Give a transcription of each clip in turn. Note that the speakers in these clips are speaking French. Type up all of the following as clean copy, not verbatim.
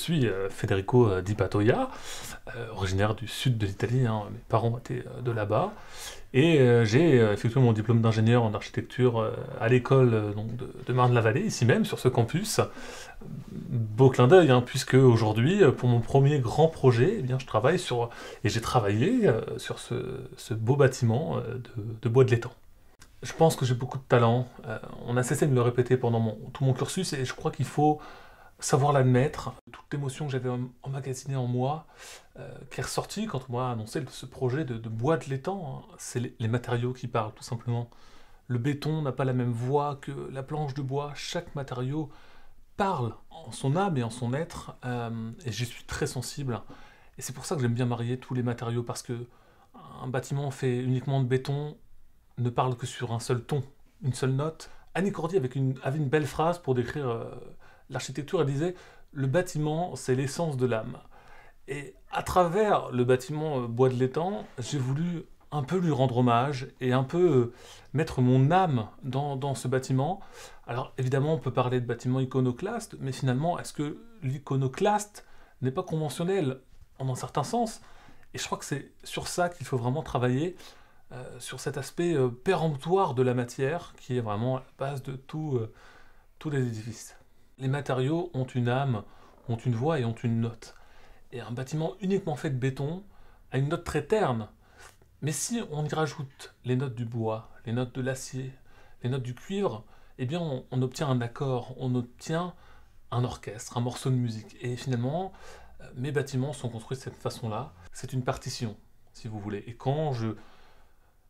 suis Federico Di Patoia, originaire du sud de l'Italie, hein. Mes parents étaient de là-bas, et j'ai effectué mon diplôme d'ingénieur en architecture à l'école donc de Marne-la-Vallée, ici même, sur ce campus. Beau clin d'œil, hein, puisque aujourd'hui, pour mon premier grand projet, eh bien, je travaille sur, et j'ai travaillé sur ce beau bâtiment de bois de l'étang. Je pense que j'ai beaucoup de talent, on a cessé de me le répéter pendant tout mon cursus, et je crois qu'il faut savoir l'admettre. Toute l'émotion que j'avais emmagasinée en moi, qui est ressortie quand on m'a annoncé ce projet de bois de l'étang, hein. C'est les matériaux qui parlent, tout simplement. Le béton n'a pas la même voix que la planche de bois. Chaque matériau parle en son âme et en son être, et j'y suis très sensible. Et c'est pour ça que j'aime bien marier tous les matériaux, parce que un bâtiment fait uniquement de béton ne parle que sur un seul ton, une seule note. Annie Cordy avait une belle phrase pour décrire l'architecture. Elle disait « Le bâtiment, c'est l'essence de l'âme ». Et à travers le bâtiment bois de l'étang, j'ai voulu un peu lui rendre hommage et un peu mettre mon âme dans ce bâtiment. Alors évidemment, on peut parler de bâtiment iconoclaste, mais finalement, est-ce que l'iconoclaste n'est pas conventionnel en un certain sens? Et je crois que c'est sur ça qu'il faut vraiment travailler, sur cet aspect péremptoire de la matière, qui est vraiment la base de tous les édifices. Les matériaux ont une âme, ont une voix et ont une note. Et un bâtiment uniquement fait de béton a une note très terne. Mais si on y rajoute les notes du bois, les notes de l'acier, les notes du cuivre, eh bien on obtient un accord, on obtient un orchestre, un morceau de musique. Et finalement, mes bâtiments sont construits de cette façon-là. C'est une partition, si vous voulez. Et quand je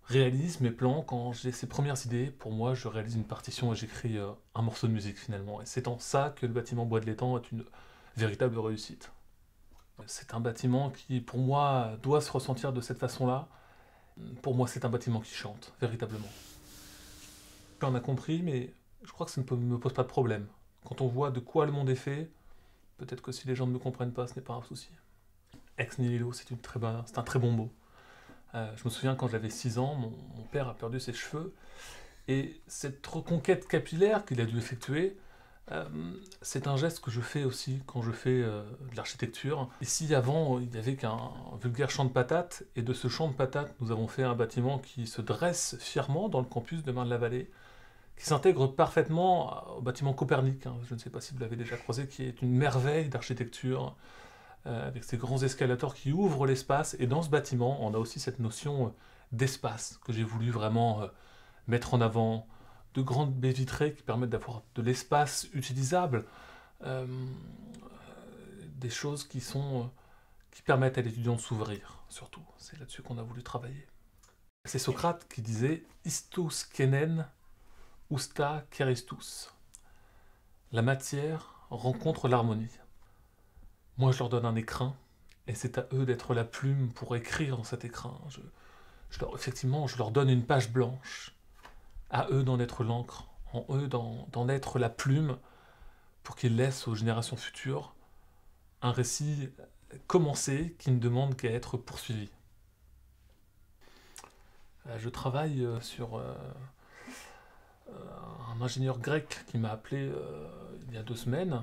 réalise mes plans, quand j'ai ces premières idées, pour moi, je réalise une partition et j'écris un morceau de musique, finalement. Et c'est en ça que le bâtiment bois de l'étang est une véritable réussite. C'est un bâtiment qui, pour moi, doit se ressentir de cette façon-là. Pour moi, c'est un bâtiment qui chante, véritablement. On a compris, mais je crois que ça ne me pose pas de problème. Quand on voit de quoi le monde est fait, peut-être que si les gens ne me comprennent pas, ce n'est pas un souci. Ex nihilo, c'est un très bon mot. Je me souviens quand j'avais 6 ans, mon père a perdu ses cheveux, et cette reconquête capillaire qu'il a dû effectuer, c'est un geste que je fais aussi quand je fais de l'architecture. Ici, avant, il n'y avait qu'un vulgaire champ de patates, et de ce champ de patates, nous avons fait un bâtiment qui se dresse fièrement dans le campus de Marne-la-Vallée, qui s'intègre parfaitement au bâtiment Copernic, hein, je ne sais pas si vous l'avez déjà croisé, qui est une merveille d'architecture, avec ces grands escalators qui ouvrent l'espace. Et dans ce bâtiment, on a aussi cette notion d'espace que j'ai voulu vraiment mettre en avant, de grandes baies vitrées qui permettent d'avoir de l'espace utilisable, des choses qui permettent à l'étudiant de s'ouvrir, surtout. C'est là-dessus qu'on a voulu travailler. C'est Socrate qui disait « Istus kenen, usta keristus ». La matière rencontre l'harmonie. Moi, je leur donne un écrin, et c'est à eux d'être la plume pour écrire dans cet écrin. Effectivement, je leur donne une page blanche, à eux d'en être l'encre, en eux d'en être la plume, pour qu'ils laissent aux générations futures un récit commencé qui ne demande qu'à être poursuivi. Je travaille sur un ingénieur grec qui m'a appelé il y a 2 semaines,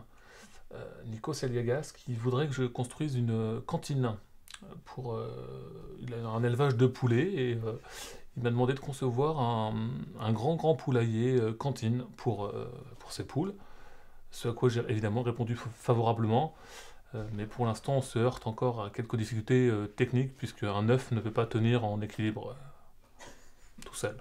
Nikos Aliagas, qui voudrait que je construise une cantine. Il a un élevage de poulets, et il m'a demandé de concevoir un grand poulailler cantine pour ses poules, ce à quoi j'ai évidemment répondu favorablement, mais pour l'instant on se heurte encore à quelques difficultés techniques, puisque un œuf ne peut pas tenir en équilibre tout seul.